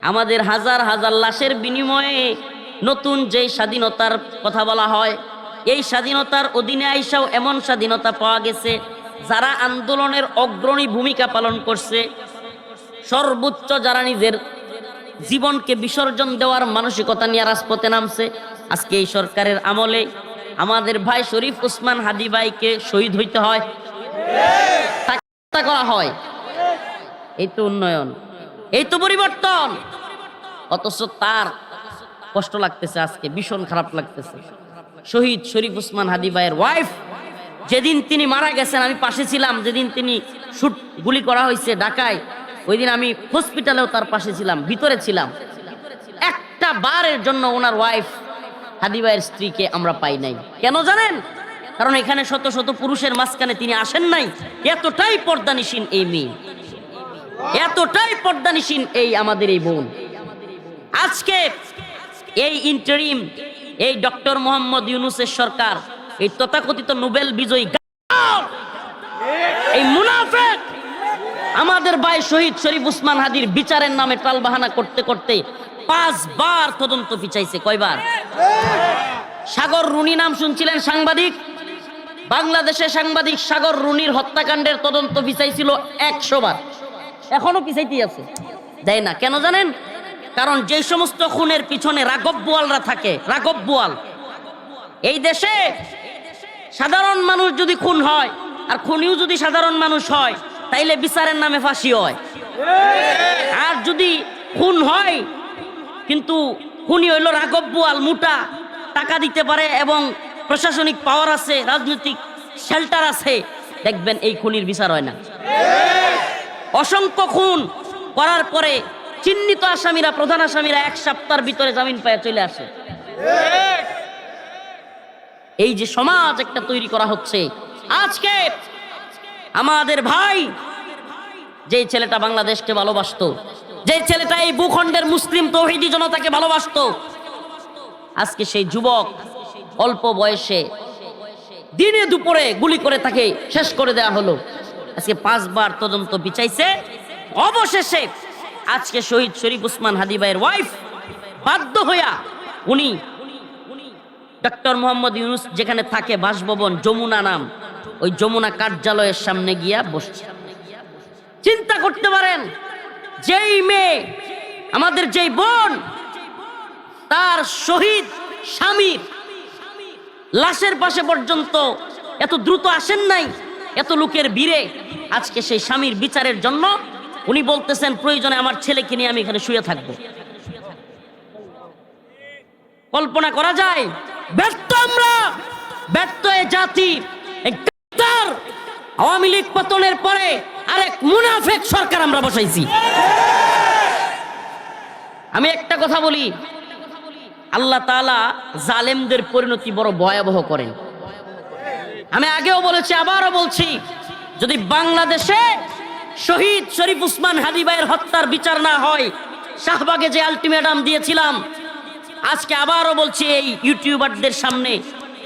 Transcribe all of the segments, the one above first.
আমাদের হাজার হাজার লাশের বিনিময়ে নতুন যে স্বাধীনতার কথা বলা হয়, এই স্বাধীনতার অধীনে আইসাও এমন স্বাধীনতা পাওয়া গেছে যারা আন্দোলনের অগ্রণী ভূমিকা পালন করছে, সর্বোচ্চ যারা নিজের জীবনকে বিসর্জন দেওয়ার মানসিকতা নিয়ে রাজপথে নামছে। আজকে এই সরকারের আমলে আমাদের ভাই শরীফ ওসমান হাদী ভাইকে শহীদ হইতে হয়, হত্যা করা হয়। এই তো উন্নয়ন, এই তো পরিবর্তন। অথচ তার কষ্ট লাগতেছে, আজকে ভীষণ খারাপ লাগতেছে। শহীদ শরীফ ওসমান হাদী ভাইয়ের ওয়াইফ, যেদিন তিনি মারা গেছেন আমি পাশে ছিলাম, যেদিন তিনি গুলি করা হয়েছে ঢাকায়, ওই দিন আমি হসপিটালেও তার পাশে ছিলাম, ভিতরে ছিলাম। একটা বারের জন্য ওনার ওয়াইফ হাদী ভাইয়ের স্ত্রীকে আমরা পাই নাই। কেন জানেন? কারণ এখানে শত শত পুরুষের মাঝখানে তিনি আসেন নাই। এতটাই পর্দানিসীন এই মেয়ে, এতটাই পর্দানিসীন এই আমাদের এই বোন। আজকে এই ইন্টারিম, এই ডক্টর মোহাম্মদ ইউনূসের সরকার, এই তথাকথিত নোবেল বিজয়ী এই মুনাফিক আমাদের ভাই শহীদ শরীফ ওসমান হাদীর বিচারের নামে টালবাহানা করতে করতে 5 বার তদন্ত পিছাইছে। কয়বার? সাগর রুনি নাম শুনছিলেন, সাংবাদিক, বাংলাদেশে সাংবাদিক সাগর রুনির হত্যাকাণ্ডের তদন্ত পিছাইছিল 100 বার, এখনো পিছাইতেই আছে, দেয় না। কেন জানেন? কারণ যে সমস্ত খুনের পিছনে রাঘব বোয়ালরা থাকে, রাঘব বোয়াল, এই দেশে সাধারণ মানুষ যদি খুন হয় আর খুনিও যদি সাধারণ মানুষ হয়, তাইলে বিচারের নামে ফাঁসি হয়। আর যদি খুন হয় কিন্তু খুনি হইল রাঘব বোয়াল, মোটা টাকা দিতে পারে এবং প্রশাসনিক পাওয়ার আছে, রাজনৈতিক শেল্টার আছে, দেখবেন এই খুনির বিচার হয় না। অসংখ্য খুন করার পরে চিহ্নিত আসামিরা, প্রধান আসামিরা 1 সপ্তাহের ভিতরে জামিন পেয়ে চলে আসে। এই যে সমাজ একটা তৈরি করা হচ্ছে আজকে, আমাদের ভাই, যে ছেলেটা বাংলাদেশকে ভালোবাসতো, যে ছেলেটা এই ভূখণ্ডের মুসলিম তৌহিদি জনতাকে ভালোবাসতো, আজকে সেই যুবক অল্প বয়সে দিনে দুপুরে গুলি করে তাকে শেষ করে দেওয়া হলো। আজকে 5 বার তদন্ত পিছাইছে, অবশেষে আজকে শহীদ শরীফ ওসমান হাদী ভাইয়ের ওয়াইফ বাধ্য হইয়া, উনি ডক্টর মোহাম্মদ ইউনূস যেখানে থাকে বাসভবন, যমুনা নাম, ওই যমুনা কার্যালয়ের সামনে গিয়া বসছে। চিন্তা করতে পারেন, যেই মেয়ে, আমাদের যেই বোন, তার শহীদ স্বামীর লাশের পাশে পর্যন্ত এত দ্রুত আসেন নাই, এত লোকের ভিড়ে। আজকে সেই স্বামীর বিচারের জন্য উনি বলতেছেন প্রয়োজনে আমার ছেলেকে নিয়ে আমি এখানে শুয়ে থাকবো। কল্পনা করা যায়? ব্যর্থ আমরা, ব্যর্থ এ জাতি। আওয়ামী লীগ পতনের পরে আরেক মুনাফিক সরকার আমরা বসাইছি। আমি একটা কথা বলি, আল্লাহ তাআলা জালেমদের পরিণতি বড় ভয়াবহ করেন। আমি আগেও বলেছি, আবারও বলছি, যদি বাংলাদেশে শহীদ শরীফ ওসমান হাদী ভাইয়ের হত্যার বিচার না হয়, শাহবাগে যে আলটিমেটাম দিয়েছিলাম, আজকে আবারও বলছি এই ইউটিউবারদের সামনে,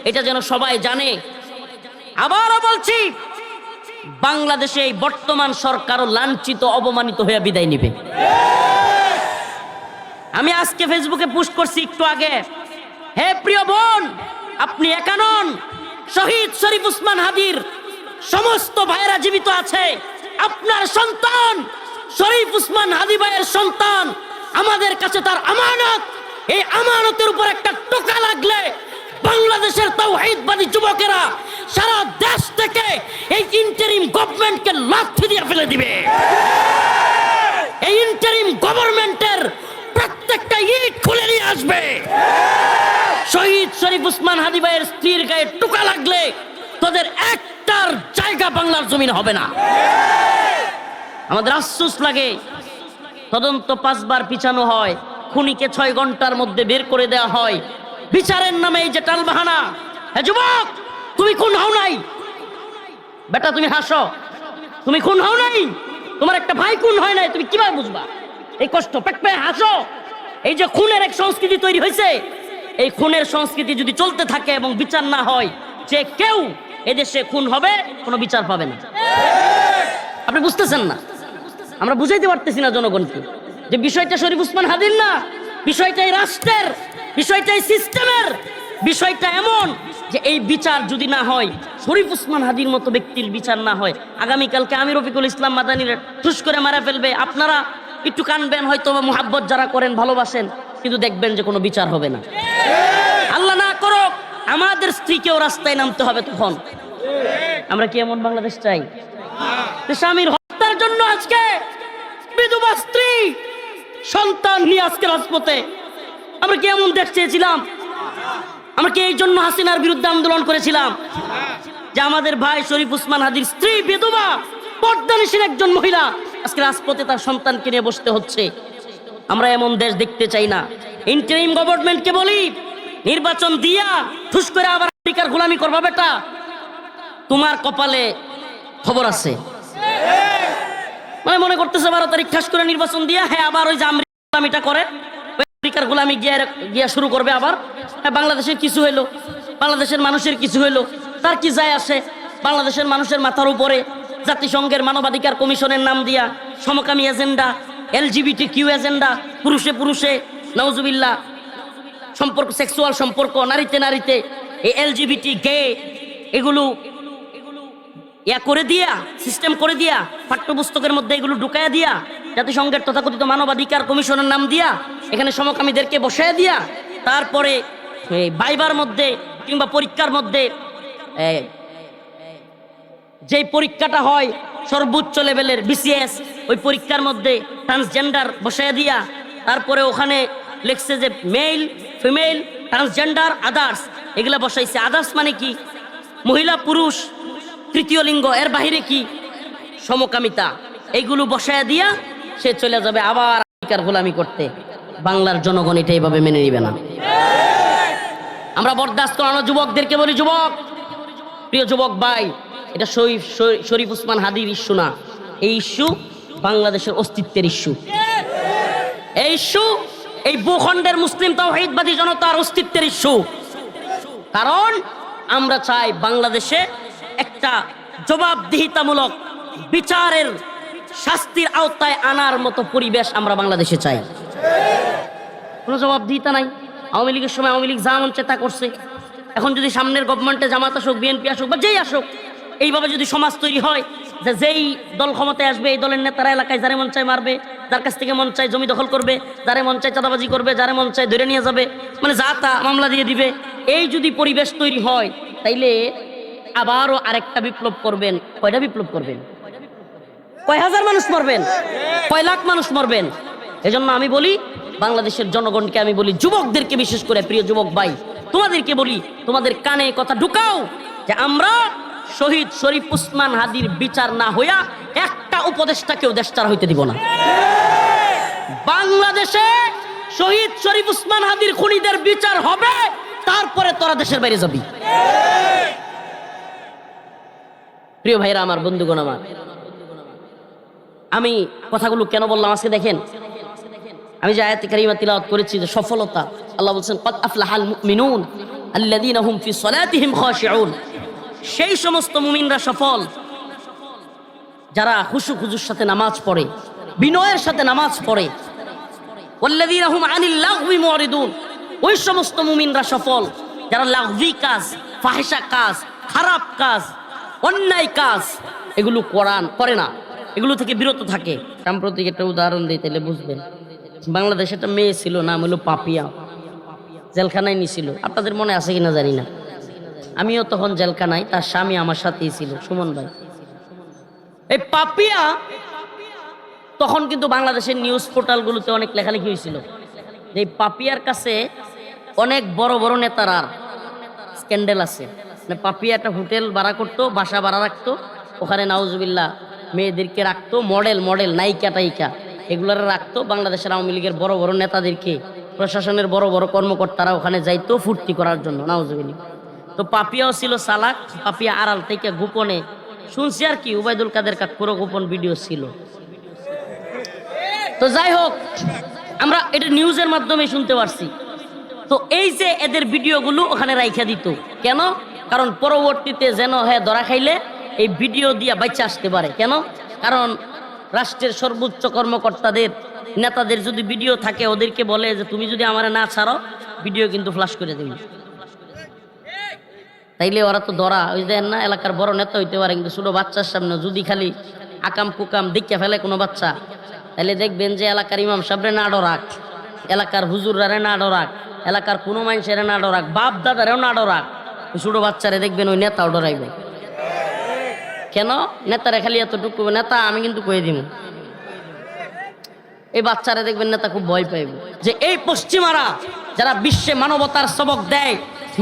এটা যেন সবাই জানে, আবারও বলছি, বাংলাদেশে এই বর্তমান সরকারও লাঞ্ছিত, অপমানিত হয়ে বিদায় নিবে। আমি আজকে ফেসবুকে পোস্ট করছি একটু আগে, হে প্রিয় বোন, আপনি একা নন, শহীদ শরীফ ওসমান হাদীর সমস্ত ভাইয়েরা জীবিত আছে। আপনার সন্তান শরীফ ওসমান হাদী ভাইয়ের সন্তান, আমাদের কাছে তার আমানত। এই আমানতের উপর একটা টোকা লাগলে বাংলাদেশের তাওহীদবাদী যুবকেরা সারা দেশ থেকে এই ইন্টারিম গভর্নমেন্টকে লাথি দিয়ে ফেলে দিবে। এই ইন্টারিম গভর্নমেন্টের প্রত্যেকটা ইট খুলে নিয়ে আসবে। শহীদ শরীফ ওসমান হাদী ভাইয়ের স্ত্রীর গায়ে টোকা লাগলে তোদের একটার জায়গা বাংলার জমিন হবে না। আমাদের আফসোস লাগে, তদন্ত 5 বার পিছানো হয়, খুনিকে 6 ঘন্টার মধ্যে বের করে দেওয়া হয় বিচারের নামে। এই যে টালবাহানা, হ্যাঁ যুবক, তুমি খুন হও নাই, বেটা তুমি হাসো, তুমি খুন হও নাই, তোমার একটা ভাই খুন হয় নাই, তুমি কিভাবে বুঝবা এই কষ্ট? পেটে হাসো। এই যে খুনের এক সংস্কৃতি তৈরি হয়েছে, এই খুনের সংস্কৃতি যদি চলতে থাকে এবং বিচার না হয়, যে কেউ এদেশে খুন হবে, কোনো বিচার পাবে না। আপনি বুঝতেছেন না, আমরা বুঝাইতে পারতেছি না জনগণকে। যে বিষয়টা শরীফ উসমান হাদির না, বিষয়টা এই রাষ্ট্রের, বিষয়টা এই সিস্টেমের, বিষয়টা এমন যে এই বিচার যদি না হয়, শরীফ উসমান হাদির মতো ব্যক্তির বিচার না হয়, আগামীকালকে আমি রফিকুল ইসলাম মাদানির ঠুস করে মারা ফেলবে। আপনারা একটু কানবেন, হয়তো মুহাব্বত যারা করেন ভালোবাসেন, কিন্তু দেখবেন যে কোনো বিচার হবে না। আল্লাহ না করো আমাদের স্ত্রীকেও রাস্তায় নামতে হবে। তখন আমরা কি এমন বাংলাদেশ চাই? স্বামীর হত্যার জন্য আজকে বিধবা স্ত্রী সন্তান নিয়ে আজকে রাজপথে, আমরা কি এমন দেশ চেয়েছিলাম? আমরা কি এই জন্য হাসিনার বিরুদ্ধে আন্দোলন করেছিলাম যে আমাদের ভাই শরীফ উসমান হাদির স্ত্রী বিধবা পর্দানিসীন একজন মহিলা আজকে রাজপথে তার সন্তানকে নিয়ে বসতে হচ্ছে? আমরা এমন দেশ দেখতে চাই না। ইন্টারিম গভর্নমেন্টকে বলি, নির্বাচন দিয়া ঠুস করে আবার আমেরিকার গোলামি করবা বেটা, তোমার কপালে খবর আছে। মানে মনে করতেছে 12 তারিখ ঠাস করে নির্বাচন দিয়া হ্যাঁ আবার ওই যে আমেরিকার গোলামিটা করে, আমেরিকার গোলামি গিয়া শুরু করবে আবার। হ্যাঁ, বাংলাদেশের কিছু হইলো, বাংলাদেশের মানুষের কিছু হইলো, তার কি যায় আসে? বাংলাদেশের মানুষের মাথার উপরে জাতিসংঘের মানবাধিকার কমিশনের নাম দিয়া সমকামী এজেন্ডা, LGBTQ এজেন্ডা, পুরুষে পুরুষে নাউজুবিল্লাহ সম্পর্ক, সেক্সুয়াল সম্পর্ক, নারীতে নারীতে, এই LGBT গে এগুলো ইয়া করে দিয়া, সিস্টেম করে দিয়া, পাঠ্যপুস্তকের মধ্যে এগুলো ঢুকাইয়া দিয়া, জাতিসংঘের তথাকথিত মানবাধিকার কমিশনের নাম দিয়া এখানে সমকামীদেরকে বসাইয়া দিয়া, তারপরে ভাইবার মধ্যে কিংবা পরীক্ষার মধ্যে যেই পরীক্ষাটা হয় সর্বোচ্চ লেভেলের BCS, ওই পরীক্ষার মধ্যে ট্রান্সজেন্ডার বসাইয়া দিয়া, তারপরে ওখানে লেখছে যে মেল, ফিমেল, ট্রান্সজেন্ডার, আদার্স, এগুলা বসাইছে। আদার্স মানে কি? মহিলা, পুরুষ, তৃতীয় লিঙ্গ, এর বাহিরে কি? সমকামিতা। এইগুলো বসায়া দিয়া সে চলে যাবে আবার আমেরিকার গোলামি করতে। বাংলার জনগণ এটা এইভাবে মেনে নিবে না। আমরা বরদাস্ত করানো যুবকদেরকে বলি, যুবক, প্রিয় যুবক ভাই, এটা শরীফ উসমান হাদির ইস্যু না, এই ইস্যু বাংলাদেশের অস্তিত্বের ইস্যু। এই ইস্যু এই ভূখণ্ডের মুসলিম তাওহীদবাদী জনতার অস্তিত্বের ইস্যু। কারণ আমরা চাই বাংলাদেশে একটা জবাবদিহিতামূলক বিচারের, শাস্তির আওতায় আনার মতো পরিবেশ আমরা বাংলাদেশে চাই। কোনো জবাবদিহিতা নাই। আওয়ামী লীগের সময় আওয়ামী লীগ যা মন চায় তা করছে। এখন যদি সামনের গভর্নমেন্টে জামাত আসুক, বিএনপি আসুক বা যেই আসুক, এইভাবে যদি সমাজ তৈরি হয় যে যেই দল ক্ষমতায় আসবে এই দলের নেতারা এলাকায় যারে মন চায় মারবে, যার কাছ থেকে মন চায় জমি দখল করবে, যারে মন চায় চাঁদাবাজি করবে, যারে মন চায় ধরে নিয়ে যাবে, মানে যা তা মামলা দিয়ে দিবে, এই যদি পরিবেশ তৈরি হয় তাইলে আবারও আরেকটা বিপ্লব করবেন। কয়টা বিপ্লব করবেন? কয় হাজার মানুষ মরবেন, কয় লাখ মানুষ মরবেন। এজন্য আমি বলি বাংলাদেশের জনগণকে, আমি বলি যুবকদেরকে, বিশেষ করে প্রিয় যুবক ভাই, তোমাদেরকে বলি, তোমাদের কানে কথা ঢুকাও যে আমরা শহীদ শরীফ উসমান হাদির বিচার না হইয়া একটা উপদেষ্টাকেও দেশটার হইতে দিব না। বাংলাদেশে শহীদ শরীফ উসমান হাদির খুনিদের বিচার হবে, তারপরে তোরা দেশের বাইরে যাবি। প্রিয় ভাইরা আমার, বন্ধুগণ আমার, আমি কথাগুলো কেন বললাম আজকে দেখেন, আমি যে আয়াতে কারিমা তিলাওয়াত করেছি যে সফলতা, আল্লাহ বলছেন ক্বাদ আফলাহাল মুমিনুন আল্লাযীনা হুম ফি সলাতিহিম খাশিউন, সেই সমস্ত মুমিনরা সফল যারা খুশু খুজুর সাথে নামাজ পড়ে, বিনয়ের সাথে নামাজ পড়ে। ওয়াল্লাযীনা হুম আনিল লাগবি মুরিদুন, ওই সমস্ত মুমিনরা সফল যারা লাগবি কাজ, ফাহিশা কাজ, খারাপ কাজ, অন্যায় কাজ এগুলো করে না, এগুলো থেকে বিরত থাকে। সাম্প্রতিক একটা উদাহরণ দিই তাহলে বুঝবেন। বাংলাদেশে একটা মেয়ে ছিল, নাম হলো পাপিয়া, জেলখানায় নিছিল। আপনাদের মনে আছে কিনা জানি না, আমিও তখন জেলখানায়, তার স্বামী আমার সাথেই ছিল, সুমন ভাই। এই পাপিয়া তখন কিন্তু বাংলাদেশের নিউজ পোর্টালগুলোতে অনেক লেখালেখি হয়েছিল যে এই পাপিয়ার কাছে অনেক বড় বড় নেতারার স্ক্যান্ডেল আছে। মানে পাপিয়া একটা হোটেল ভাড়া করতো, বাসা ভাড়া রাখতো, ওখানে নাউজুবিল্লাহ মেয়েদেরকে রাখতো, মডেল নায়িকা টাইকা এগুলার রাখতো। বাংলাদেশের আওয়ামী লীগের বড় বড় নেতাদেরকে, প্রশাসনের বড় বড় কর্মকর্তারা ওখানে যাইতো ফুর্তি করার জন্য, নাউজুবিল্লাহ। তো পাপিয়াও ছিল চালাক। পাপিয়া আড়াল থেকে গোপনে শুনছি আর কি, উবাইদুল কাদের পুরো গোপন ভিডিও ছিল। তো যাই হোক, আমরা এটা নিউজের মাধ্যমে শুনতে পারছি। তো এই যে এদের ভিডিওগুলো ওখানে রাইখা দিত কেন? কারণ পরবর্তীতে যেন ধরা খাইলে এই ভিডিও দিয়ে বাচ্চা আসতে পারে। কেন? কারণ রাষ্ট্রের সর্বোচ্চ কর্মকর্তাদের নেতাদের যদি ভিডিও থাকে ওদেরকে বলে যে তুমি যদি আমারে না ছাড়ো ভিডিও কিন্তু ফ্লাশ করে দেবে, তাইলে ওরা তো ধরা ওই দেন না, এলাকার বড় নেতা হইতে পারে কিন্তু ছোট বাচ্চার সামনে যদি খালি আকাম কুকাম দেখিয়া ফেলে কোনো বাচ্চা, তাহলে দেখবেন যে এলাকার ইমাম সাহেবরে না ডরাক, এলাকার হুজুররা না ডরাক, এলাকার কোনো মানুষের না ডরাক, বাপ দাদারেও না ডরাক, ছোট বাচ্চারে দেখবেন ওই নেতাও ডরাইবে। কেন? নেতারা খালি এতটুকু নেতা আমি কিন্তু কয়ে দিব, এই বাচ্চারা দেখবেন নেতা খুব ভয় পাইব যে এই পশ্চিমারা যারা বিশ্বে মানবতার সবক দেয়,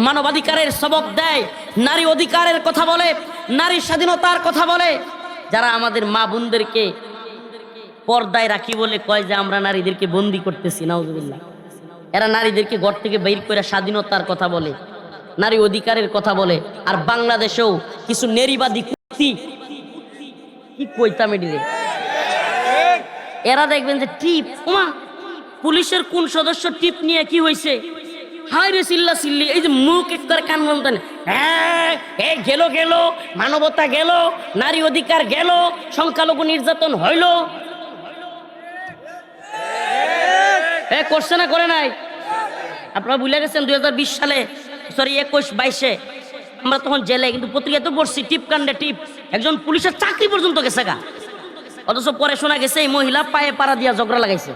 মানবাধিকারের সবক দেয়, নারী অধিকারের কথা বলে, নারী স্বাধীনতার কথা বলে, যারা আমাদের মা বোনদেরকে পর্দায় রাখি বলে কয় যে আমরা নারীদেরকে বন্দি করতেছি, নাউজুবিল্লাহ, এরা নারীদেরকে ঘর থেকে বের করে স্বাধীনতার কথা বলে, নারী অধিকারের কথা বলে। আর বাংলাদেশেও কিছু নারীবাদী কুত্তি কি কইতাম এডিরে, এরা দেখবেন যে টিপ, ওমা পুলিশের কোন সদস্য টিপ নিয়ে কি হয়েছে, হাই রে চিল্লা চিল্লি, এই যে মুখ এক করে কান বলতেন, হ্যাঁ এই গেল গেল, মানবতা গেল, নারী অধিকার গেল, সংখ্যালঘু নির্যাতন হইল, করছে না করে নাই? আপনারা ভুলে গেছেন 2020 সালে, সরি 21-22-এ আমরা তখন জেলে, কিন্তু পত্রিকায় তো পড়ছি টিপ কাণ্ডে টিপ, একজন পুলিশের চাকরি পর্যন্ত গেছে গা, অথচ পরে শোনা গেছে এই মহিলা পায়ে পাড়া দিয়া ঝগড়া লাগাইছে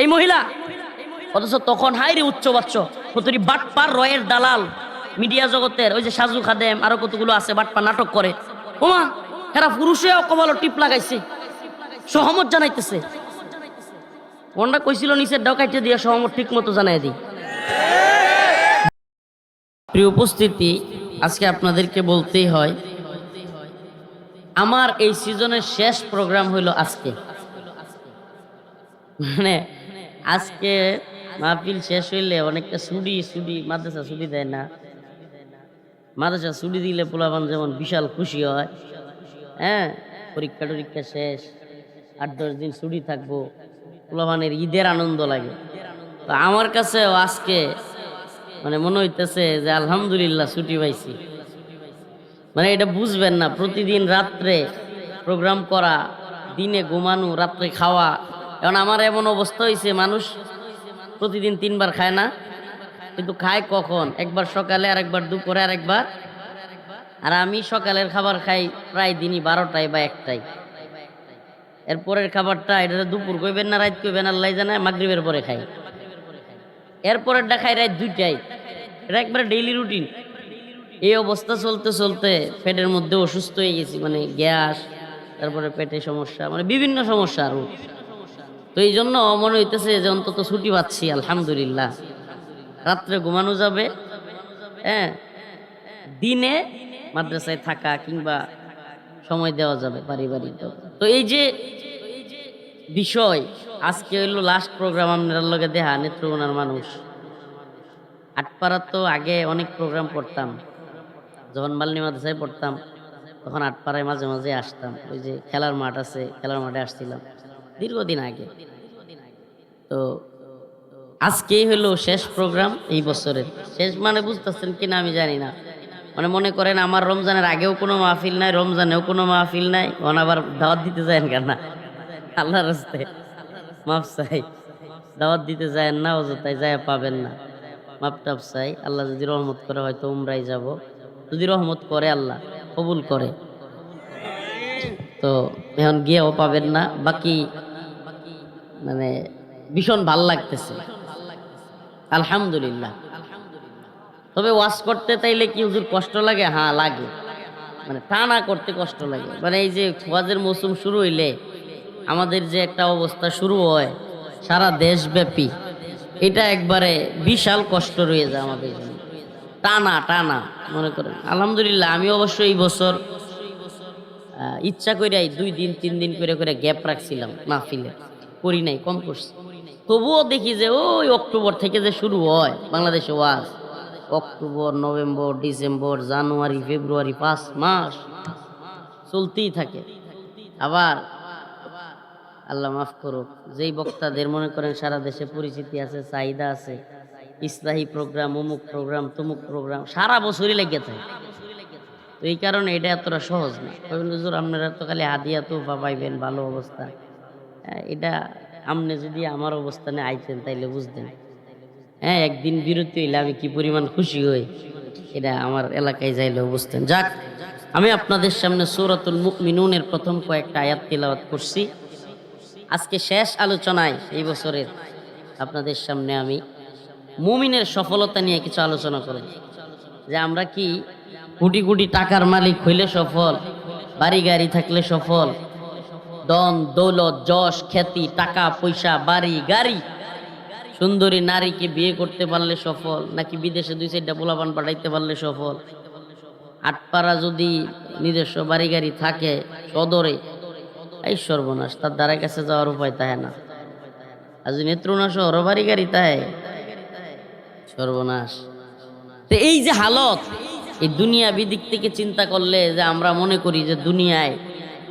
এই মহিলা, অথচ তখন হাইরে উচ্চ বাচ্চ কতরি বাটপার রয়ের দালাল মিডিয়া জগতের, ওই যে সাজু খাদেম আরো কতগুলো আছে বাটপার নাটক করে, ওমা এরা পুরুষেও কমালো টিপ লাগাইছে, সহমত জানাইতেছে, ওনরা কইছিল নিচের ডাকাইতে দিয়া সহমত ঠিক মতো জানাই দিই। প্রিয় উপস্থিতি, আজকে আপনাদেরকে বলতেই হয় আমার এই সিজনের শেষ প্রোগ্রাম হইল আজকে, মানে আজকে মাহফিল শেষ হইলে অনেকটা ছুটি মাদ্রাসা ছুটি দেয় না, মাদ্রাসা ছুটি দিলে পোলাপান যেমন বিশাল খুশি হয়, হ্যাঁ পরীক্ষা টরীক্ষা শেষ 8-10 দিন ছুটি থাকবো, পোলাপানের ঈদের আনন্দ লাগে। তো আমার কাছেও আজকে মানে মনে হইতেছে যে আলহামদুলিল্লাহ ছুটি পাইছি, মানে এটা বুঝবেন না, প্রতিদিন রাত্রে প্রোগ্রাম করা, দিনে ঘুমানো, রাত্রে খাওয়া, এখন আমার এমন অবস্থা হয়েছে মানুষ প্রতিদিন 3 বার খায় না, কিন্তু খায় কখন, একবার সকালে, আর একবার দুপুরে, আর একবার, আর আমি সকালের খাবার খাই প্রায় দিনই 12টায় বা 1টায়, এরপরের খাবারটা এটা দুপুর কইবেন না রাত কইবেন আল্লাহ জানে, মাগরিবের পরে খাই, এরপরেরটা খাই রাত 2টায়, এটা একবারে ডেইলি রুটিন। এই অবস্থা চলতে চলতে পেটের মধ্যে অসুস্থ হয়ে গেছি, মানে গ্যাস, তারপরে পেটে সমস্যা, মানে বিভিন্ন সমস্যা আরো। তো এই জন্য মনে হইতেছে যে অন্তত ছুটি পাচ্ছি আলহামদুলিল্লাহ, রাত্রে ঘুমানো যাবে, হ্যাঁ দিনে মাদ্রাসায় থাকা কিংবা সময় দেওয়া যাবে পারিবারিক। তো এই যে বিষয়, আজকে হইলো লাস্ট প্রোগ্রাম আপনার লগে দেখা, নেত্রকোনার মানুষ। আটপাড়া তো আগে অনেক প্রোগ্রাম করতাম, যখন বালনি মাদ্রাসায় পড়তাম তখন আটপাড়ায় মাঝে মাঝে আসতাম, ওই যে খেলার মাঠ আছে, খেলার মাঠে আসছিলাম দীর্ঘদিন আগে। তো আজকেই হলো শেষ প্রোগ্রাম এই বছরের, শেষ মানে বুঝতেছেন কিনা আমি জানি না, মানে মনে করেন আমার রমজানের আগেও কোনো মাহফিল নাই, রমজানেও কোনো মাহফিল নাই, ওন আবার দাওয়াত দিতে যায়েন কেন না, আল্লাহর রাস্তায় মাফ চাই, দাওয়াত দিতে যায়েন না, অযথায় যায় পাবেন না, মাপ টাপ চাই। আল্লাহ যদি রহমত করে হয়তো উমরাই যাব, যদি রহমত করে আল্লাহ কবুল করে, তো এখন গিয়েও পাবেন না। বাকি মানে ভীষণ ভাল লাগতেছে আলহামদুলিল্লাহ। তবে ওয়াজ করতে তাইলে কি হুজুর কষ্ট লাগে? হ্যাঁ লাগে, মানে টানা করতে কষ্ট লাগে। মানে এই যে ওয়াজের মৌসুম শুরু হইলে আমাদের যে একটা অবস্থা শুরু হয় সারা দেশব্যাপী, এটা একবারে বিশাল কষ্ট রয়ে যায় আমাদের জন্য, টানা টানা মনে করেন। আলহামদুলিল্লাহ আমি অবশ্য এই বছর ইচ্ছা কইরাই 2 দিন 3 দিন করে করে গ্যাপ রাখছিলাম, মাহফিলে করি নাই, কম করছি। তবুও দেখি যে ওই অক্টোবর থেকে যে শুরু হয় বাংলাদেশে ওয়াজ, অক্টোবর, নভেম্বর, ডিসেম্বর, জানুয়ারি, ফেব্রুয়ারি, 5 মাস চলতেই থাকে। আবার আল্লাহ মাফ করুক, যেই বক্তাদের মনে করেন সারা দেশে পরিচিতি আছে, চাহিদা আছে, ইসলাহী প্রোগ্রাম, অমুক প্রোগ্রাম, তমুক প্রোগ্রাম সারা বছরই লেগে থাকে। তো এই কারণে এটা এতটা সহজ না। হুজুর আপনারা তো খালি হাদিয়া তোফা পাইবেন, ভালো অবস্থা, এটা আমনে যদি আমার অবস্থানে আইতেন তাইলে বুঝতেন। হ্যাঁ, একদিন বিরতি হইলে আমি কি পরিমাণ খুশি হই, এটা আমার এলাকায় যাইলেও বুঝতেন। যাক, আমি আপনাদের সামনে সূরাতুল মুমিনুনের প্রথম কয়েকটা আয়াত তিলাওয়াত করছি। আজকে শেষ আলোচনায় এই বছরের আপনাদের সামনে আমি মুমিনের সফলতা নিয়ে কিছু আলোচনা করব, যে আমরা কি কোটি কোটি টাকার মালিক হইলে সফল, বাড়ি গাড়ি থাকলে সফল, ধন দৌলত যশ খ্যাতি টাকা পয়সা বাড়ি গাড়ি সুন্দরী নারীকে বিয়ে করতে পারলে সফল, নাকি বিদেশে 2-4টা পোলাপান পাঠাইতে পারলে সফল, আটপাড়া যদি নিজস্ব বাড়ি গাড়ি থাকে সদরে, এই সর্বনাশ, তার দ্বারা কাছে যাওয়ার উপায় তাহে না। আজ নেত্রুনা শহর বাড়ি গাড়ি তাহে, সর্বনাশ। তো এই যে হালত, এই দুনিয়া বিদিক থেকে চিন্তা করলে যে আমরা মনে করি যে দুনিয়ায়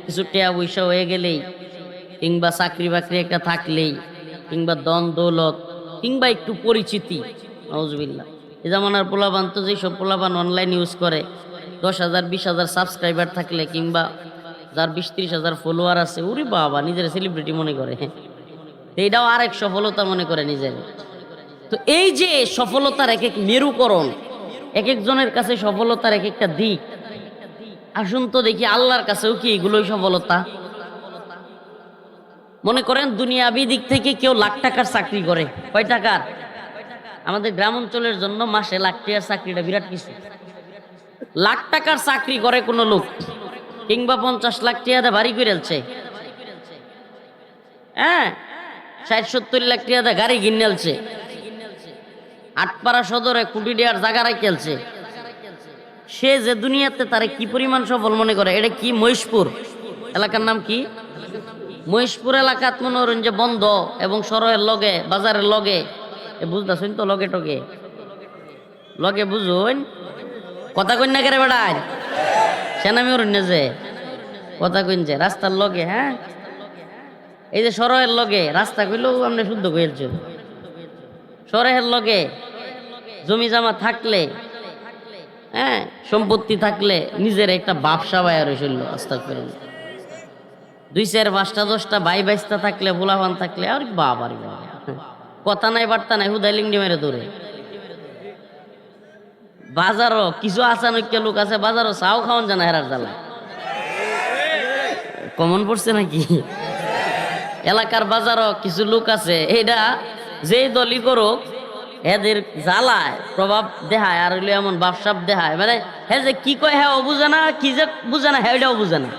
কিছু টেয়া পয়সা হয়ে গেলেই, কিংবা চাকরি বাকরি একটা থাকলেই, কিংবা দন দৌলত, কিংবা একটু পরিচিতি, নাউজুবিল্লাহ, এই জামানার পোলাপান তো যেসব পোলাপান অনলাইন ইউজ করে 10,000 20,000 সাবস্ক্রাইবার থাকলে, কিংবা যার 20-30,000 ফলোয়ার আছে, ওরে বাবা নিজের সেলিব্রিটি মনে করে, এইটাও আরেক সফলতা মনে করে নিজের। তো এই যে সফলতার এক এক মেরুকরণ, এক একজনের কাছে সফলতার এক একটা দিক। আসুন তো দেখি আল্লাহর কাছেও কি এগুলোই সফলতা। মনে করেন দুনিয়াবি দিক থেকে কেউ লাখ টাকার চাকরি করে, কয় টাকার? আমাদের গ্রাম অঞ্চলের জন্য মাসে লাখ টাকার চাকরিটা বিরাট কিছু। লাখ টাকার চাকরি করে কোনো লোক, কিংবা 50 লাখ টাকা বাড়ি করেছে, হ্যাঁ 60-70 লাখ টাকা গাড়ি কিনেছে, আটপাড়া সদরে কোটি টাকার জায়গা রাখেছে, সে যে দুনিয়াতে তারে কি পরিমাণ সফল মনে করে। এটা কি মহেশপুর এলাকার নাম কি? মহেশপুর এলাকাত মনে করেন যে বন্ধ এবং সরয়ের লগে বাজারের লগে, বুঝতেছেন তো, লগে টগে লগে বুঝুন, কথা কইন না কেরে বেড়ায় সেনামি অরণ্য যে কথা কইন যে রাস্তার লগে, হ্যাঁ এই যে সরয়ের লগে রাস্তা কইলেও আপনি শুদ্ধ কইলছ, সরহের লগে জমি জমা থাকলে, হ্যাঁ সম্পত্তি থাকলে নিজের একটা ব্যবসা বাইর হইল, আস্তাগফিরুল্লাহ, 2-4-5-10টা ভাই বাইস্তা থাকলে, ভোলাভান থাকলে, আর বাবা রে বাবা, কথা নাই বার্তা নাই, হুদাই লিঙ্গি মেরে দৌড়ে। বাজারও কিছু আচানক লোক আছে, বাজারও চাও খাওয়ান জানা হেরার জ্বালা, কমন পড়ছে নাকি? এলাকার বাজারও কিছু লোক আছে, এটা যেই দলই করুক এদের জ্বালায় প্রভাব দেখায়, আর হইলে এমন বাপসাপ দেখায়, মানে হ্যাঁ যে কি কয় হ্যাঁ ও বুঝে না, কি যে বুঝে না হ্যাঁ ওইটাও বুঝে না,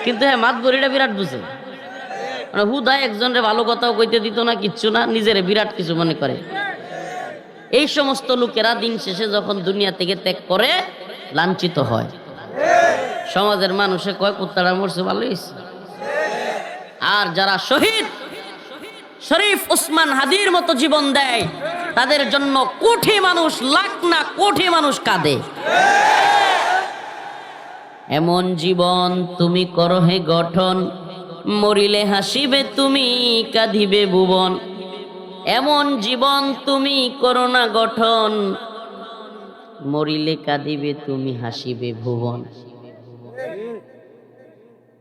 কিন্তু হ্যাঁ মাত বড়িটা বিরাট বুঝে। মানে হুদায় একজনের ভালো কথাও কইতে দিত না, কিচ্ছু না, নিজের বিরাট কিছু মনে করে। এই সমস্ত লোকেরা দিন শেষে যখন দুনিয়া থেকে ত্যাগ করে লাঞ্ছিত হয়, সমাজের মানুষে কয় কুত্তাটা মরছে ভালো হয়েছে। আর যারা শহীদ শরীফ ওসমান হাদির মতো জীবন দেয়, তাদের জন্য কোটি মানুষ, লাখ না কোটি মানুষ কাঁদে। এমন জীবন তুমি করো হে গঠন, মরিলে হাসিবে তুমি কাঁদিবে ভুবন। এমন জীবন তুমি করো না গঠন, মরিলে কাঁদিবে তুমি হাসিবে ভুবন।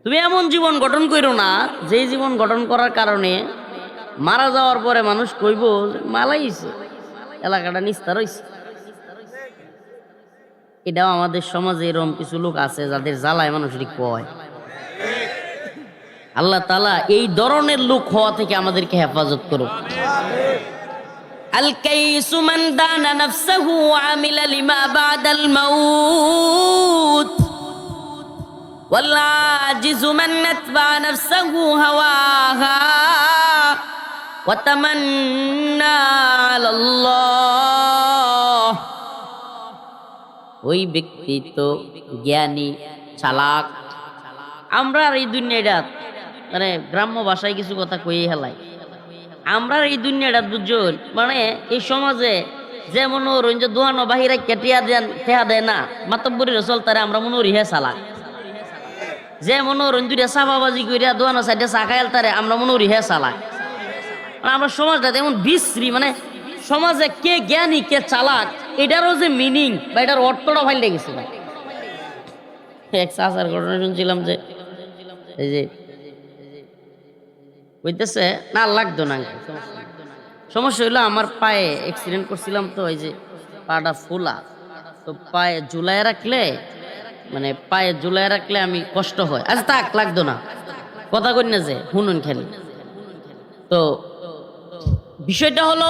তুমি এমন জীবন গঠন করো না, যে জীবন গঠন করার কারণে মারা যাওয়ার পরে মানুষ কইব মালাইছে, এলাকাটা নিস্তার হইছে। এটাও আমাদের সমাজে এরকম কিছু লোক আছে যাদের জ্বালায় মানুষের কয়। আল্লাহ তাআলা এই ধরনের লোক হওয়া থেকে আমাদেরকে হেফাজত করুক। আল কাইসু মান দানা নাফসাহু ওয়া আমিলা লিমা বাদাল মাউত ওয়াল আজিজু মান নাতবা নাফসাহু হাওয়াহা ওয়া তামান্না আলাল্লাহ। ওই ব্যক্তি তো জ্ঞানী চালাক। আমরা এই দুনিয়াটা, মানে গ্রাম্য ভাষায় কিছু কথা কই হেলাই, আমরা এই দুনিয়াটা বুঝুন, মানে এই সমাজে যে মনে হরুন যে দোহানো বাহিরে কেটিয়া দেন টেহা দেয় না, মাতব্বরি রসল তারে আমরা মনে হরি হে চালাক। যে মনে হরুন দুইটা চাপাবাজি করিয়া দোহানো সাইডে চা খাইল তারে আমরা মনে হরি হে চালাক। আমরা সমাজটা এমন বিশ্রী, মানে সমাজে কে জ্ঞানী কে চালাক এটারও যে মিনিং বা এটার অর্থটা ভাই লেগেছে। ভাই এক চাচার ঘটনা শুনছিলাম যে এই যে বুঝতেছে না, লাগতো না আঙ্কেল, সমস্যা হইলো আমার পায়ে অ্যাক্সিডেন্ট করছিলাম তো, ওই যে পাটা ফোলা, তো পায়ে ঝুলায় রাখলে মানে পায়ে ঝুলায় রাখলে আমি কষ্ট হয়। আচ্ছা থাক, লাগতো না, কথা কই না যে শুনুন খেলি। তো বিষয়টা হলো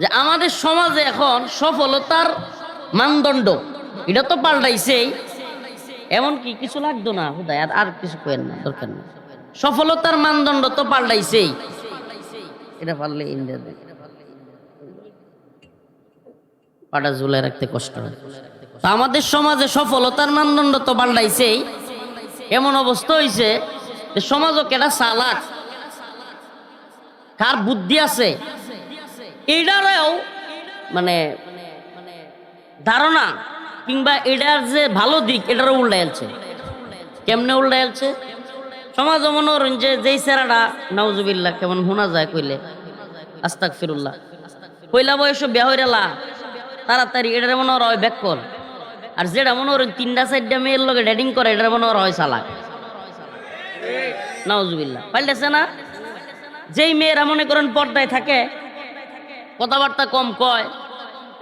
যে আমাদের সমাজে এখন সফলতার মানদণ্ড এটা তো পাল্টাইছেই, এমনকি কিছু লাগতো না হুদায়, আর কিছু কেন না, দরকার নেই। সফলতার মানদণ্ড তো পাল্টাইছেই, এটা পারলে ইন্ডিয়া পাটা ঝুলে রাখতে কষ্ট হয়। তা আমাদের সমাজে সফলতার মানদণ্ড তো পাল্টাইছেই, এমন অবস্থা হয়েছে যে সমাজও কেটা চালাক, কার বুদ্ধি আছে এটারও মানে ধারণা কিংবা এটার যে ভালো দিক এটারও উল্টাইছে। কেমনে উল্টাইছে? সমাজ মনে করেন যে যেই চেহারাটা নাউজুবিল্লাহ কেমন শোনা যায় কইলে আস্তাগফিরুল্লাহ, পয়লা বয়সে বিয়া হইরা তাড়াতাড়ি এটার মনে হয় ব্যাককল, আর যেটা মনে করেন 3-4টা মেয়ের লগে ডেটিং করে এটার মনে হয় চালাক। নাউজুবিল্লাহ পাল্টেছে না? যেই মেয়েরা মনে করেন পর্দায় থাকে, কথাবার্তা কম কয়,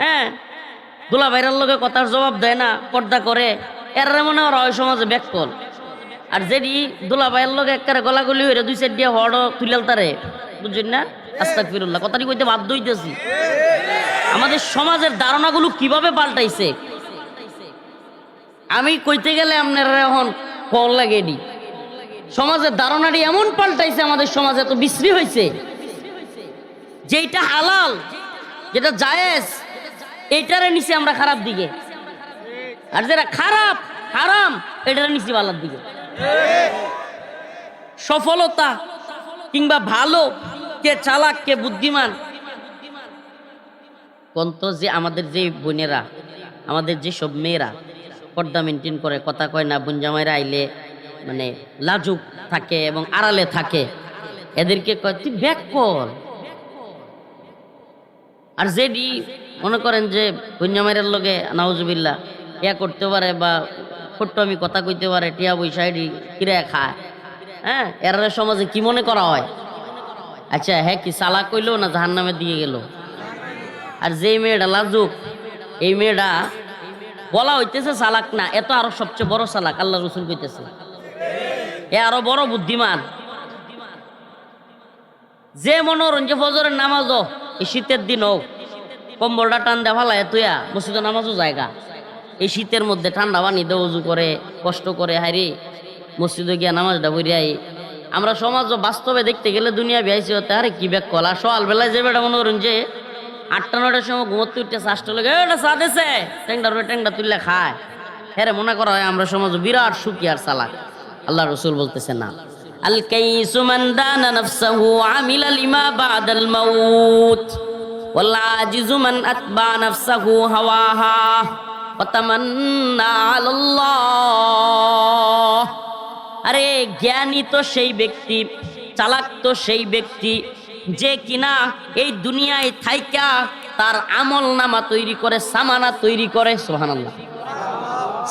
হ্যাঁ, দুলা ভাইরার লগে কথার জবাব দেয় না, পর্দা করে, এর মনে হয় সমাজে ব্যাককল। আর যেদি দুলা ভাইয়ের লগে একেবারে গলাগলি হইরে 2 সাইড দিয়ে হড় তুলেল তারে, বুঝছেন না? আস্তাগফিরুল্লাহ, কথাটি কইতে বাধ্য হইতেছি। আমাদের সমাজের ধারণাগুলো কিভাবে পাল্টাইছে আমি কইতে গেলে আপনারা এখন কল লাগে নি। সমাজের ধারণাটি এমন পাল্টাইছে, আমাদের সমাজ এত বিশ্রী হয়েছে, যেটা হালাল, যেটা জায়েজ, এইটারে নিচে আমরা খারাপ দিকে, আর যেটা খারাপ হারাম এটারে নিচে ভালোর দিকে। সফলতা কিংবা ভালো, কে চালাক কে বুদ্ধিমান, কন্ত যে আমাদের যে বোনেরা, আমাদের যে সব মেয়েরা পর্দা মেনটেন করে, কথা কয় না, বোন জামাইরা আইলে মানে লাজুক থাকে এবং আড়ালে থাকে, এদেরকে কয় তুই ব্যাক কর। আর যেটি মনে করেন যে বোন জামাইরার লগে নাউজুবিল্লাহ ইয়া করতে পারে বা ছোট্ট আমি কথা কইতে পারে, টিয়া পয়সা এটি কিরে খায়, হ্যাঁ, এর সমাজে কি মনে করা হয়? আচ্ছা হ্যাঁ, কি চালাক কইলো না জাহান্নামের দিকে গেল? আর যেই মেয়েটা লাজুক, এই মেয়েটা বলা হইতেছে চালাক না, এত আরো সবচেয়ে বড় চালাক, আল্লাহ রসুল কইতেছে এ আরো বড় বুদ্ধিমান। যে মনোরঞ্জ ফজরের নামাজও এই শীতের দিন হোক, কম্বলটা টান দেওয়া ভালায় তুইয়া মসজিদে নামাজও জায়গা, এই শীতের মধ্যে ঠান্ডা পানি দিয়ে উজু করে কষ্ট করে হাইরে মসজিদে গিয়া নামাজটা বইরাই। আমরা সমাজও বাস্তবে দেখতে গেলে দুনিয়া বিয়াইছে হতে, আরে কি ব্যাক কলা সকালবেলায় যে বেটা মনে করেন যে 8টা-9টার সময় ঘুমোতে উঠতে চাষটা লেগে এটা চা দিছে, ট্যাংটা তুললে খায়, হ্যাঁ মনে করা হয় আমরা সমাজ বিরাট সুখী আর চালাক। আল্লাহ রসুল বলতেছে না, আল কাইসু মান দানা নাফসাহু আমিলা লিমা বাদাল মাউত ওয়াল আজিজু মান আতবা নাফসাহু হাওয়াহা ওয়া তামান্না আলাল্লাহ। আরে জ্ঞানী তো সেই ব্যক্তি, চালাক তো সেই ব্যক্তি যে কিনা এই দুনিয়ায় থাইকা তার আমল নামা তৈরি করে, সামানা তৈরি করে। সুবহানাল্লাহ।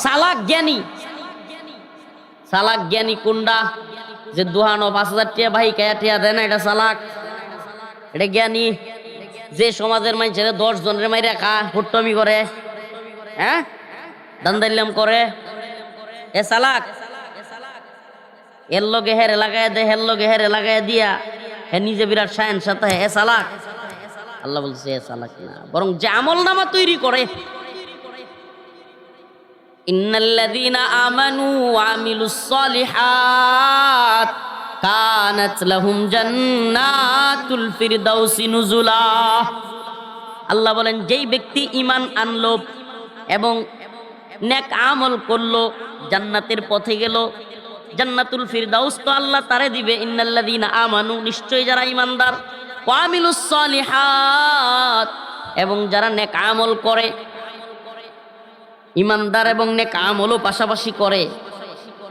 চালাক জ্ঞানী, চালাক জ্ঞানী কোনটা? যে 5,000 টাকা ভাই কায়া টিয়া দেয় না, এটা চালাক, এটা জ্ঞানী। যে সমাজের মানুষের 10 জনের মাইরে খায়, হুট্টমি করে, হ্যাঁ দান্দাইলাম করে, এ চালাক। এর লগে হেরে লাগাই দেয়, হের লগে হেরে লাগাই দিয়া হে নিজে বিরাট শায়েন সাথে, এ চালাক। আল্লাহ বলছে এ চালাক না, বরং যে আমল নামা তৈরি করে। ইন্নাল্লাযীনা আমানু ওয়া আমিলুস সলিহাত কানাত লাহুম জান্নাতুল ফিরদাউসি নুজুলা। আল্লাহ বলেন যেই ব্যক্তি ঈমান আনলো এবং নেক আমল করলো, জান্নাতের পথে গেল, জান্নাতুল ফিরদাউস তো আল্লাহ তারে দিবে। ইন্নাল্লাযীনা আমানু, নিশ্চয়ই যারা ঈমানদার, ওয়া আমিলুস সলিহাত, এবং যারা নেক আমল করে, ঈমানদার এবং নেক আমলও পাশাপাশি করে,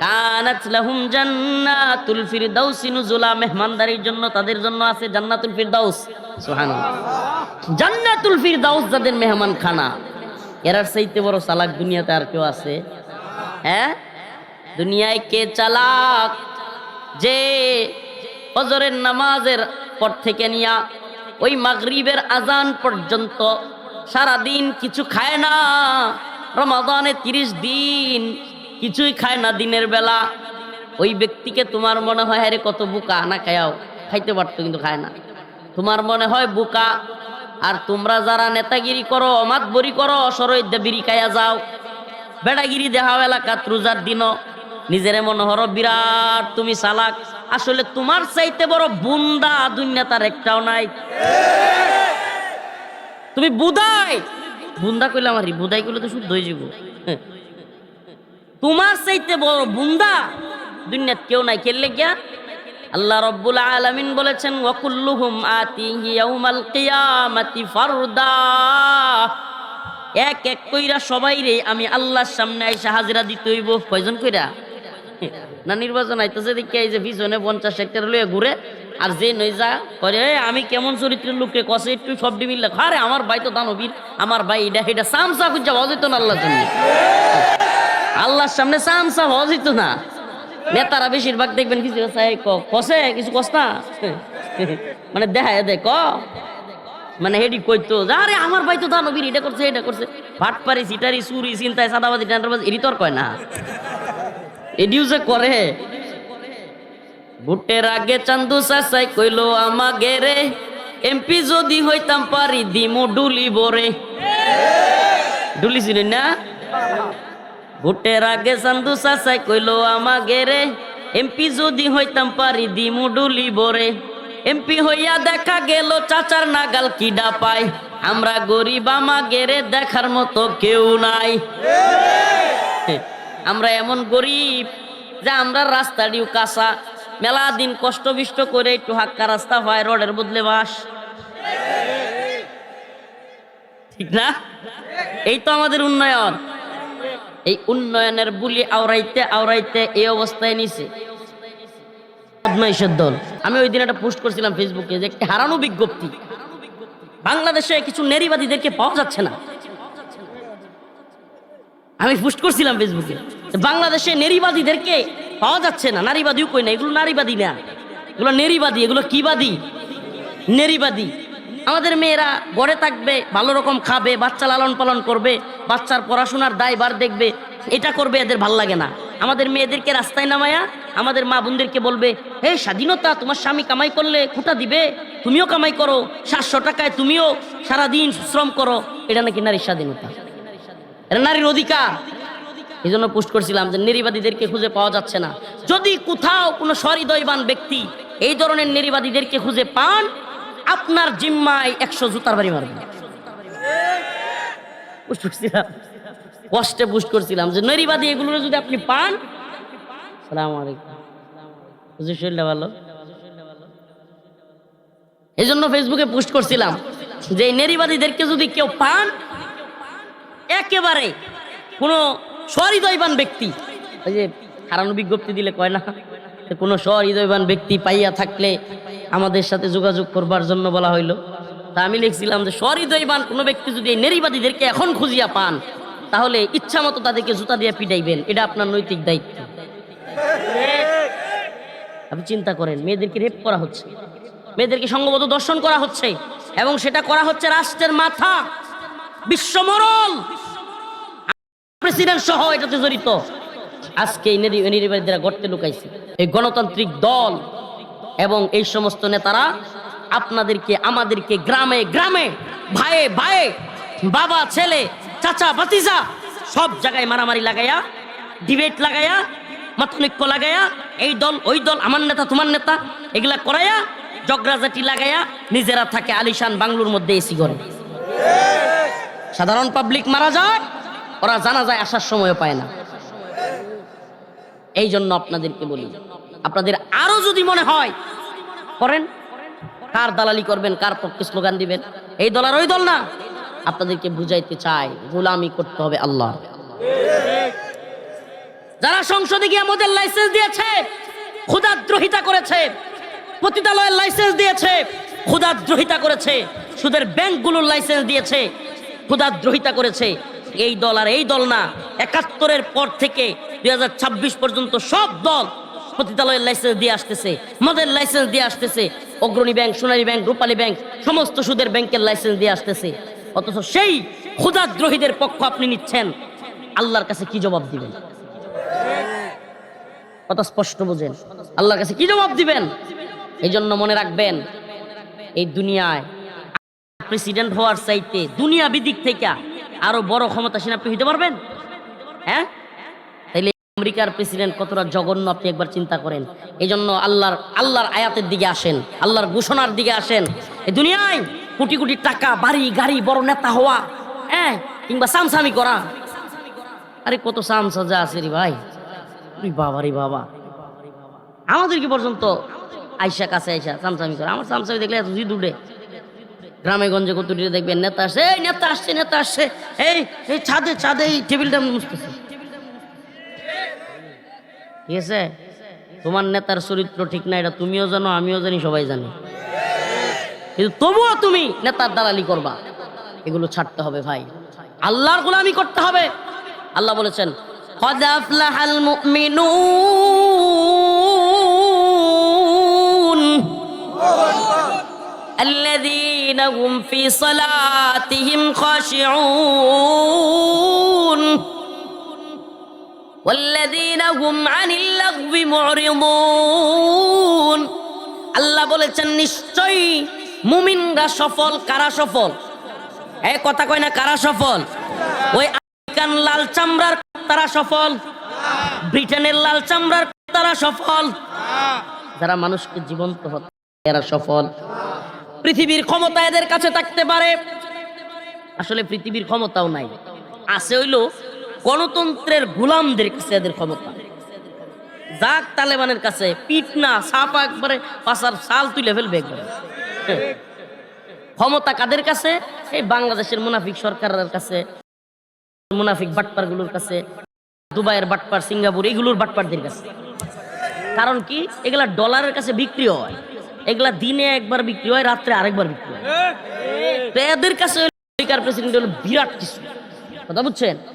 কানাত লাহুম জান্নাতুল ফিরদাউসি নুজুলা, মেহমানদারির জন্য তাদের জন্য আছে জান্নাতুল ফিরদাউস। সুবহানাল্লাহ। জান্নাতুল ফিরদাউস যাদের মেহমান খানা, এরার চাইতে বড় চালাক দুনিয়াতে আর কেউ আছে? হ্যাঁ, দুনিয়ায় কে চালাক? যে ফজরের নামাজের পর থেকে নিয়া ওই মাগরিবের আজান পর্যন্ত সারাদিন কিছু খায় না। রমাদানে 30 দিন কিছুই খায় না দিনের বেলা। ওই ব্যক্তিকে তোমার মনে হয় আরে কত বোকা, না খায়াও খাইতে পারতো কিন্তু খায় না, তোমার মনে হয় বোকা। আর তোমরা যারা নেতাগিরি করো, মাতবরি করো, সরইদ্যা বিড়ি খাইয়া যাও, বেড়াগিরি দেখাও এলাকাত রোজার দিনও, নিজেরে মনে হরো বিরাট তুমি চালাক। আসলে তোমার চাইতে বড় বুন্দা দুনিয়া তার একটাও নাই। তুমি বুদাই, বুন্দা কইলে আমার বুদাই কইলে তো শুদ্ধ হয়ে যাব। তোমার চাইতে বড় বুন্দা দুনিয়াত কেউ নাই। খেললে গিয়া আল্লাহ রাব্বুল আলামিন বলেছেন ওয়াকুল্লুহুম আতিহি ইয়াউমাল কিয়ামাতি ফারদা, এক এক কইরা সবাই রে আমি আল্লাহর সামনে আইসা হাজিরা দিতে হইব। কয়জন কইরা? না নির্বাচন আইতেছে দেখি এই যে পিছনে 50 হেক্টর লয়ে ঘুরে, আর যে নই যা করে আমি কেমন চরিত্রের লোককে কষে একটু সব ডিমিল লেখা, আরে আমার ভাই তো দানবীর, আমার ভাই এটা এটা সামসা খুঁজা হওয়া যেত না আল্লাহর জন্য, আল্লাহর সামনে সামসা হওয়া যেত না। নেতারা বেশিরভাগ দেখবেন কিছু কষে কিছু কষ না, মানে দেখা দেখ মানে হেডি কইতো আরে আমার ভাই তো দানবীর, এটা করছে এটা করছে, ভাটপারি সিটারি চুরি চিন্তায় সাদাবাজি টেন্ডারবাজি এটি তো আর কয় না, এডিও যে করে। ভোটের আগে চান্দু চাচাই কইলো আমাগে রে, এমপি যদি হইতাম পারি দিমু ডুলি বরে। ডুলি চিনেন না? ভোটের আগে চান্দু চাচাই কইলো আমাগে রে, এমপি যদি হইতাম পারি দিমু ডুলি বরে। এমপি হইয়া দেখা গেল চাচার নাগাল কিডা পায়, আমরা গরিব আমাগে রে দেখার মতো কেউ নাই। আমরা এমন গরিব যে আমরা রাস্তাটিও কাঁচা, মেলা দিন কষ্ট বিষ্ট করে একটু হাক্কা রাস্তা হয়, রোডের বদলে বাস, ঠিক না? এই তো আমাদের উন্নয়ন। এই উন্নয়নের বুলি আওরাইতে আওরাইতে এই অবস্থায় নিছে বদমাইশের দল। আমি ওই দিন একটা পোস্ট করছিলাম ফেসবুকে যে একটি হারানো বিজ্ঞপ্তি, বাংলাদেশে কিছু নারীবাদীদেরকে পাওয়া যাচ্ছে না। আমি পোস্ট করছিলাম ফেসবুকে বাংলাদেশে নারীবাদীদেরকে পাওয়া যাচ্ছে না। নারীবাদীও কই না, এগুলো নারীবাদী না, এগুলো নারীবাদী। এগুলো কি বাদী? নারীবাদী। আমাদের মেয়েরা ঘরে থাকবে, ভালো রকম খাবে, বাচ্চা লালন পালন করবে, বাচ্চার পড়াশোনার দায়ভার দেখবে, এটা করবে, এদের ভাল লাগে না। আমাদের মেয়েদেরকে রাস্তায় নামায়া আমাদের মা বোনদেরকে বলবে হে স্বাধীনতা, তোমার স্বামী কামাই করলে খুঁটা দিবে, তুমিও কামাই করো, 700 টাকায় তুমিও সারাদিন শ্রম করো। এটা নাকি নারীর স্বাধীনতা, এটা নারীর অধিকার। এই জন্য পোস্ট করছিলাম যে নারীবাদীদেরকে খুঁজে পাওয়া যাচ্ছে না। যদি কোথাও কোনো সহৃদয়বান ব্যক্তি এই ধরনের নারীবাদীদেরকে খুঁজে পান, আপনার জিম্মায় 100 জুতার বাড়ি মারবেন। কষ্টে পোস্ট করছিলাম যে নারীবাদী এগুলো যদি আপনি পান, সালাম আলাইকুম হুজুর শরীরটা ভালো। এই জন্য ফেসবুকে পোস্ট করছিলাম যে নারীবাদীদেরকে যদি কেউ পান, একেবারে কোনো সহৃদয়বান ব্যক্তি, ওই যে হারানো বিজ্ঞপ্তি দিলে কয় না, কোনো সহৃদয়বান ব্যক্তি পাইয়া থাকলে আমাদের সাথে যোগাযোগ করবার জন্য বলা হইল। তা আমি লিখছিলাম যে সহৃদয়বান কোনো ব্যক্তি যদি এই নারীবাদীদেরকে এখন খুঁজিয়া পান, তাহলে ইচ্ছা মতো তাদেরকে জুতা দিয়ে পিটাইবেন, এটা আপনার নৈতিক দায়িত্ব। আপনি চিন্তা করেন, মেয়েদেরকে রেপ করা হচ্ছে, মেয়েদেরকে সংঘবদ্ধ দর্শন করা হচ্ছে, এবং সেটা করা হচ্ছে রাষ্ট্রের মাথা, বিশ্বমরল প্রেসিডেন্ট সহ এটাতে জড়িত। আজকে এই নারীবাদীরা গর্তে লুকাইছে এই গণতান্ত্রিক দল এবং এই সমস্ত নেতারা আপনাদেরকে, আমাদেরকে গ্রামে গ্রামে, ভাইয়ে ভাইয়ে, বাবা ছেলে, চাচা ভাতিজা সব জায়গায় মারামারি লাগাইয়া, ডিবেট লাগাইয়া, মতনৈক্য লাগাইয়া, এই দল ওই দল, আমার নেতা তোমার নেতা, এগুলা করাইয়া জগরাজাটি লাগাইয়া নিজেরা থাকে আলিশান বাংলোর মধ্যে এসি করে। সাধারণ পাবলিক মারা যায়, ওরা জানা যায় আসার সময়ও পায় না। এই জন্য আপনাদেরকে বলি, আপনাদের আরো যদি মনে হয় করেন, কার দালালি করবেন, কার পক্ষে স্লোগান দিবেন, এই দল আর ওই দল না, আপনাদেরকে বুঝাইতে চাই গোলামি করতে হবে আল্লাহ। যারা সংসদে গিয়ে আমাদের লাইসেন্স দিয়েছে, ক্ষুধাদ্রোহিতা করেছে, পতিতালয়ের লাইসেন্স দিয়েছে, ক্ষুধাদ্রোহিতা করেছে, সুদের ব্যাংকগুলোর লাইসেন্স দিয়েছে, ক্ষুধাদ্রোহিতা করেছে, এই দল আর এই দল না, 71-এর পর থেকে 2026 পর্যন্ত সব দল পতিতালয়ের লাইসেন্স দিয়ে আসতেছে, মদের লাইসেন্স দিয়ে আসতেছে, অগ্রণী ব্যাংক, সোনালী ব্যাংক, রূপালী ব্যাংক, সমস্ত সুদের ব্যাংকের লাইসেন্স দিয়ে আসতেছে। অথচ সেই খোদাদ্রোহীদের পক্ষ আপনি নিচ্ছেন, আল্লাহর কাছে কি জবাব দিবেন? কথা স্পষ্ট বোঝেন, আল্লাহর কাছে কি জবাব দিবেন? এই জন্য মনে রাখবেন, এই দুনিয়ায় প্রেসিডেন্ট হওয়ার চাইতে দুনিয়াবি দিক থেকে আরো বড় ক্ষমতাসীন আপনি হইতে পারবেন? হ্যাঁ, তাইলে আমেরিকার প্রেসিডেন্ট কতটা জঘন্য আপনি একবার চিন্তা করেন। এই জন্য আল্লাহর আয়াতের দিকে আসেন, আল্লাহর ঘোষণার দিকে আসেন। এই দুনিয়ায় কোটি কোটি টাকা, বাড়ি গাড়ি, বড় নেতা হওয়া, হ্যাঁ, কিংবা সামসামি করা, আরে কত সামসাজা আছে রে ভাই, বাবা রে বাবা। আমাদেরকে পর্যন্ত আইসা কাছে আইসা সামসামি করে, আমার সামসামি দেখলে এত জিদ উঠে। গ্রামে গঞ্জে কত দেখবেন নেতা আসছে, এই নেতা আসছে, নেতা আসছে, এই এই ছাদে ছাদে এই টেবিলটা মুছতেছে। ঠিক আছে, তোমার নেতার চরিত্র ঠিক না, এটা তুমিও জানো, আমিও জানি, সবাই জানি, কিন্তু তবুও তুমি নেতার দালালি করবা। এগুলো ছাড়তে হবে ভাই, আল্লাহর গোলামি করতে হবে। আল্লাহ বলেছেন, قد أفلح المؤمنون الذين هم في صلاتهم خاشعون والذين هم عن اللغو معرضون। আল্লাহ বলেছেন, নিশ্চয়ই মুমিনরা সফল। কারা সফল? এই কথা কয় না, কারা সফল? ওই আমেরিকান লাল চামড়ার তারা সফল, ব্রিটেনের লাল চামড়ার তারা সফল, যারা মানুষকে জীবন্ত হত্যা এরা সফল। পৃথিবীর ক্ষমতা এদের কাছে থাকতে পারে, আসলে পৃথিবীর ক্ষমতাও নাই, আছে হইল গণতন্ত্রের গোলামদের কাছে এদের ক্ষমতা। যাক তালেবানের কাছে পিঠ না সাপা একবারে পাশার সাল তুলে ফেলবে একবারে। ক্ষমতা কাদের কাছে? এই বাংলাদেশের মুনাফিক সরকারের কাছে, মুনাফিক বাটপারগুলোর কাছে, দুবাইয়ের বাটপার, সিঙ্গাপুর, এগুলোর বাটপারদের কাছে। কারণ কি? এগুলা ডলারের কাছে বিক্রি হয়, এগুলা দিনে একবার বিক্রি হয়, রাত্রে আরেকবার বিক্রি হয়। এদের কাছে আমেরিকার প্রেসিডেন্ট হলো বিরাট কিছু, কথা বুঝছেন?